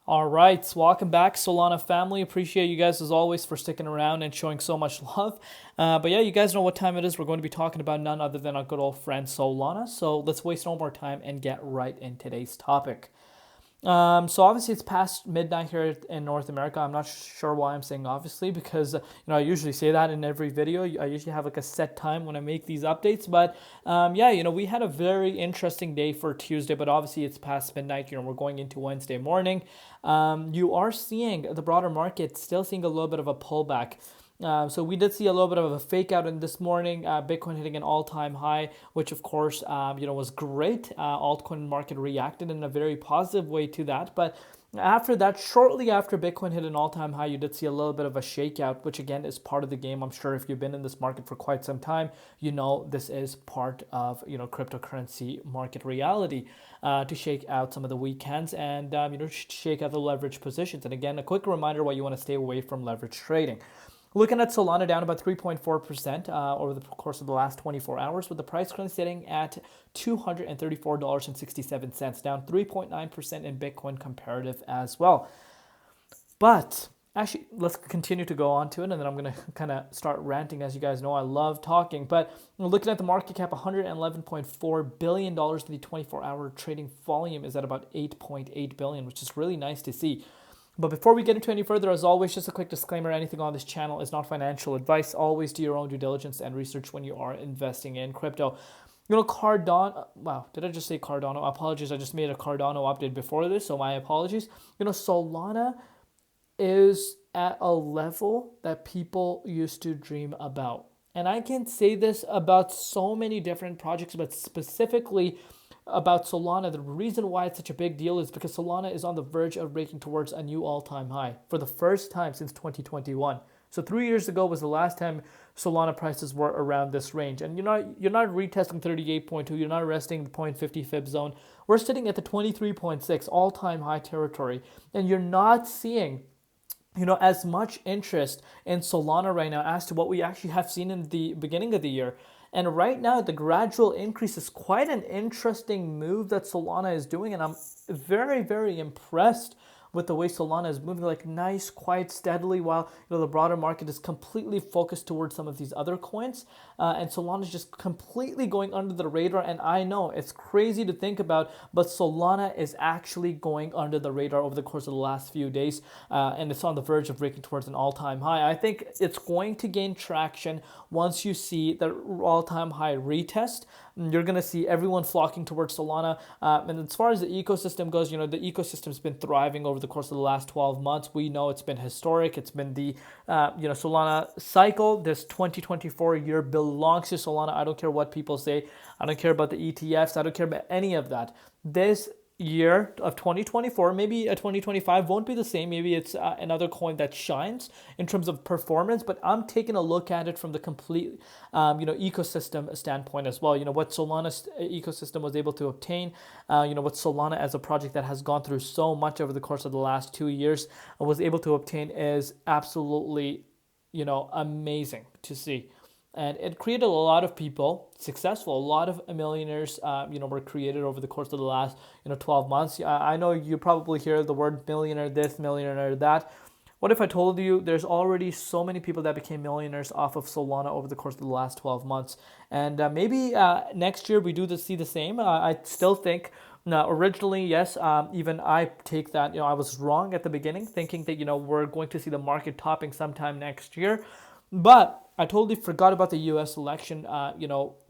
All right, welcome back, Solana family. Appreciate you guys as always for sticking around and showing so much love. But yeah, you guys know what time it is. We're going to be talking about none other than our good old friend Solana. So let's waste no more time and get right in today's topic. So obviously it's past midnight here in North America. I'm not sure why I'm saying obviously because I usually say that in every video. I usually have like a set time when I make these updates. But yeah, we had a very interesting day for Tuesday, but obviously it's past midnight. We're going into Wednesday morning. You are seeing the broader market still seeing a little bit of a pullback. So we did see a little bit of a fake out in this morning. Bitcoin hitting an all-time high, which of course, was great. Altcoin market reacted in a very positive way to that. But after that, shortly after Bitcoin hit an all-time high, you did see a little bit of a shakeout, which again is part of the game. I'm sure if you've been in this market for quite some time, this is part of cryptocurrency market reality to shake out some of the weekends and shake out the leverage positions. And again, a quick reminder why you want to stay away from leverage trading. Looking at Solana down about 3.4% over the course of the last 24 hours, with the price currently sitting at $234.67, down 3.9% in Bitcoin comparative as well. But actually, let's continue to go on to it, and then I'm going to kind of start ranting. As you guys know, I love talking. But looking at the market cap, $111.4 billion, the 24-hour trading volume is at about $8.8 billion, which is really nice to see. But before we get into any further, as always, just a quick disclaimer, anything on this channel is not financial advice. Always do your own due diligence and research when you are investing in crypto. Cardano, wow, did I just say Cardano? Apologies, I just made a Cardano update before this, so my apologies. Solana is at a level that people used to dream about. And I can say this about so many different projects, but specifically about Solana, the reason why it's such a big deal is because Solana is on the verge of breaking towards a new all-time high for the first time since 2021. So 3 years ago was the last time Solana prices were around this range. And you're not retesting 38.2, you're not resting the 0.50 fib zone. We're sitting at the 23.6 all-time high territory. And you're not seeing as much interest in Solana right now as to what we actually have seen in the beginning of the year. And right now, the gradual increase is quite an interesting move that Solana is doing. And I'm very, very impressed with the way Solana is moving like nice, quite steadily, while the broader market is completely focused towards some of these other coins. And Solana is just completely going under the radar. And I know it's crazy to think about, but Solana is actually going under the radar over the course of the last few days. And it's on the verge of breaking towards an all-time high. I think it's going to gain traction once you see the all-time high retest. You're going to see everyone flocking towards Solana. And as far as the ecosystem goes, the ecosystem's been thriving over the course of the last 12 months. We know it's been historic. It's been the, Solana cycle. This 2024 year belongs to Solana. I don't care what people say. I don't care about the ETFs. I don't care about any of that. This year of 2024, maybe a 2025 won't be the same. Maybe it's another coin that shines in terms of performance, but I'm taking a look at it from the complete ecosystem standpoint as well. What Solana's ecosystem was able to obtain, what Solana as a project that has gone through so much over the course of the last 2 years was able to obtain is absolutely amazing to see. And it created a lot of people successful. A lot of millionaires, were created over the course of the last, 12 months. I know you probably hear the word millionaire this, millionaire that. What if I told you there's already so many people that became millionaires off of Solana over the course of the last 12 months? And maybe next year we do see the same. I still think originally, yes, even I take that, I was wrong at the beginning, thinking that, we're going to see the market topping sometime next year. But I totally forgot about the U.S. election,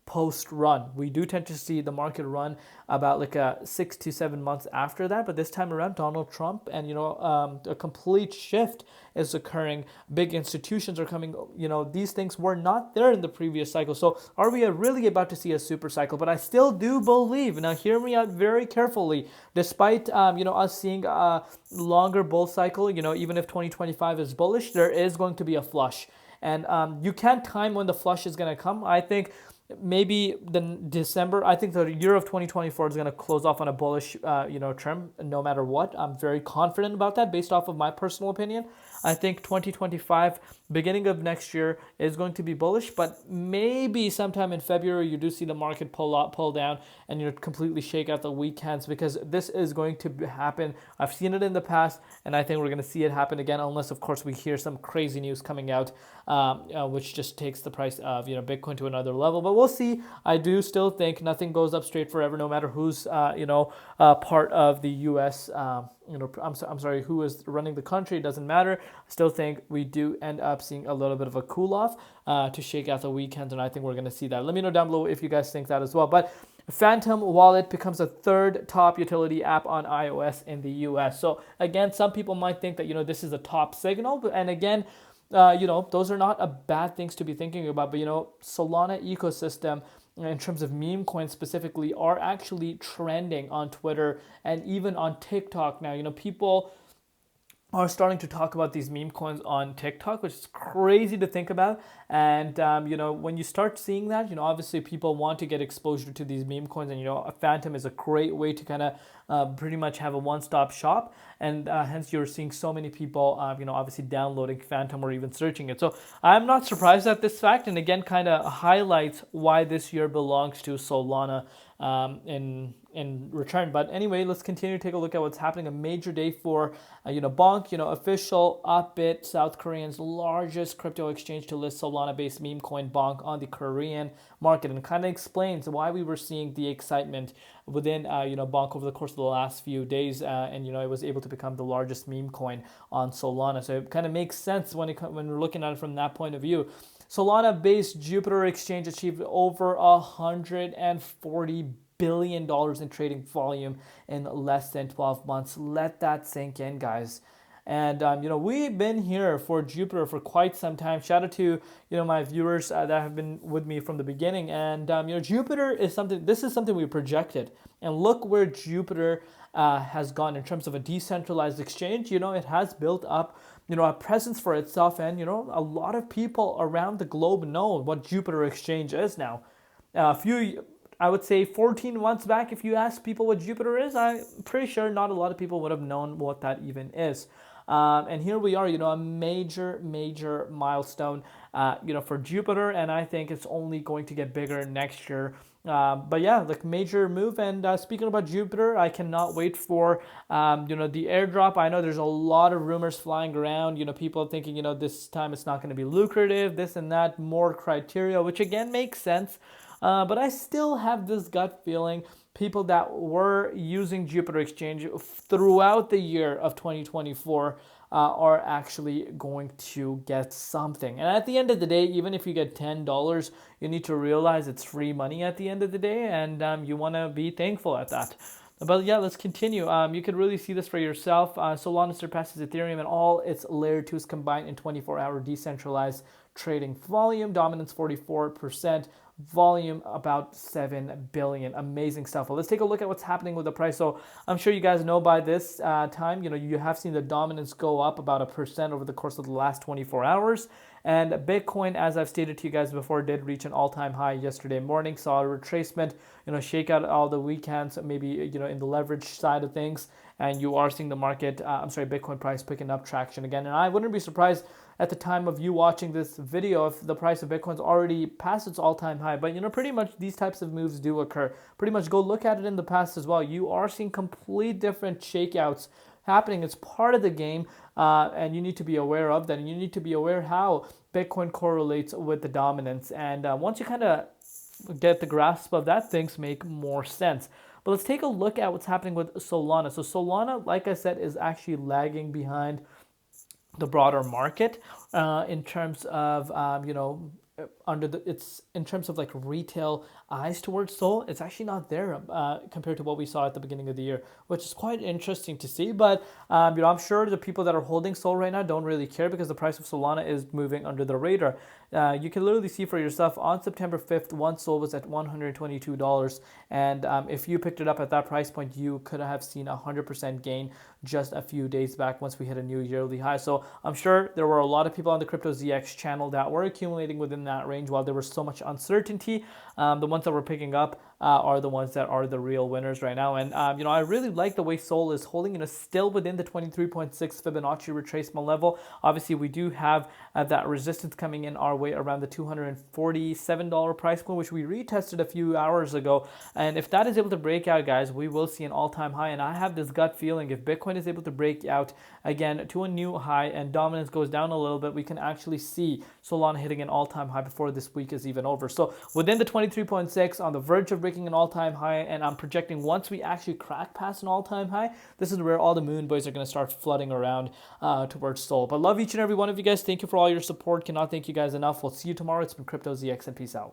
post-run. We do tend to see the market run about like 6 to 7 months after that. But this time around, Donald Trump and, a complete shift is occurring. Big institutions are coming. These things were not there in the previous cycle. So are we really about to see a super cycle? But I still do believe, now hear me out very carefully, despite, us seeing a longer bull cycle, even if 2025 is bullish, there is going to be a flush. And you can't time when the flush is going to come. I think maybe December. I think the year of 2024 is going to close off on a bullish, trend, no matter what. I'm very confident about that based off of my personal opinion. I think 2025 beginning of next year is going to be bullish, but maybe sometime in February you do see the market pull down, and completely shake out the weekends, because this is going to happen. I've seen it in the past, and I think we're going to see it happen again, unless of course we hear some crazy news coming out, which just takes the price of Bitcoin to another level. But we'll see. I do still think nothing goes up straight forever, no matter who's part of the U.S. I'm sorry, who is running the country, it doesn't matter. I still think we do end up seeing a little bit of a cool off to shake out the weekend, and I think we're going to see that. Let me know down below if you guys think that as well. But Phantom Wallet becomes a third top utility app on iOS in the US. So again, some people might think that this is a top signal, and again, those are not a bad things to be thinking about. But Solana ecosystem, in terms of meme coins specifically, are actually trending on Twitter and even on TikTok now. People are starting to talk about these meme coins on TikTok, which is crazy to think about. And when you start seeing that, obviously people want to get exposure to these meme coins, and a Phantom is a great way to kind of pretty much have a one-stop shop, and hence you're seeing so many people obviously downloading Phantom or even searching it. So I'm not surprised at this fact, and again kind of highlights why this year belongs to Solana in return. But anyway, let's continue to take a look at what's happening. A major day for Bonk, official Upbit, South Korean's largest crypto exchange to list Solana-based meme coin Bonk on the Korean market, and kind of explains why we were seeing the excitement within Bonk over the course of the last few days, and it was able to become the largest meme coin on Solana. So it kind of makes sense when we're looking at it from that point of view. Solana-based Jupiter exchange achieved over $140 billion in trading volume in less than 12 months. Let that sink in, guys. And we've been here for Jupiter for quite some time. Shout out to my viewers that have been with me from the beginning. And Jupiter is something. This is something we projected. And look where Jupiter has gone in terms of a decentralized exchange. It has built up a presence for itself, and a lot of people around the globe know what Jupiter Exchange is now. I would say 14 months back, if you ask people what Jupiter is, I'm pretty sure not a lot of people would have known what that even is. And here we are, a major milestone, for Jupiter, and I think it's only going to get bigger next year. But yeah, like major move. And speaking about Jupiter, I cannot wait for the airdrop. I know there's a lot of rumors flying around. People thinking this time it's not going to be lucrative, this and that, more criteria, which again makes sense. But I still have this gut feeling people that were using Jupiter Exchange throughout the year of 2024 are actually going to get something. And at the end of the day, even if you get $10, you need to realize it's free money at the end of the day, and you want to be thankful at that. But yeah, let's continue. You can really see this for yourself. Solana surpasses Ethereum and all its layer 2s combined in 24-hour decentralized trading volume. Dominance 44%. Volume about 7 billion. Amazing stuff. Well, let's take a look at what's happening with the price. So I'm sure you guys know by this time, you have seen the dominance go up about 1% over the course of the last 24 hours. And Bitcoin, as I've stated to you guys before, did reach an all-time high yesterday morning. Saw a retracement, shake out all the weekends, maybe, in the leverage side of things. And you are seeing the market, Bitcoin price picking up traction again. And I wouldn't be surprised at the time of you watching this video if the price of Bitcoin's already passed its all-time high. But, pretty much these types of moves do occur. Pretty much go look at it in the past as well. You are seeing complete different shakeouts happening. It's part of the game, and you need to be aware of that. And you need to be aware how Bitcoin correlates with the dominance. And once you kind of get the grasp of that, things make more sense. But let's take a look at what's happening with Solana. So Solana, like I said, is actually lagging behind the broader market in terms of it's in terms of like retail eyes towards Sol. It's actually not there compared to what we saw at the beginning of the year, which is quite interesting to see. But I'm sure the people that are holding Sol right now don't really care, because the price of Solana is moving under the radar. You can literally see for yourself on September 5th, one Sol was at $122, and if you picked it up at that price point, you could have seen 100% gain just a few days back once we hit a new yearly high. So I'm sure there were a lot of people on the Crypto ZX channel that were accumulating within that range while there was so much uncertainty. The ones that were picking up are the ones that are the real winners right now. And I really like the way Sol is holding, still within the 23.6 Fibonacci retracement level. Obviously, we do have that resistance coming in our way around the $247 price point, which we retested a few hours ago. And if that is able to break out, guys, we will see an all-time high. And I have this gut feeling if Bitcoin is able to break out again to a new high and dominance goes down a little bit, we can actually see Solana hitting an all-time high before this week is even over. So within the 23.6, on the verge of breaking an all-time high, and I'm projecting once we actually crack past an all-time high, this is where all the moon boys are going to start flooding around towards Sol. But love each and every one of you guys. Thank you for all your support. Cannot thank you guys enough. We'll see you tomorrow. It's been Crypto ZX, and peace out.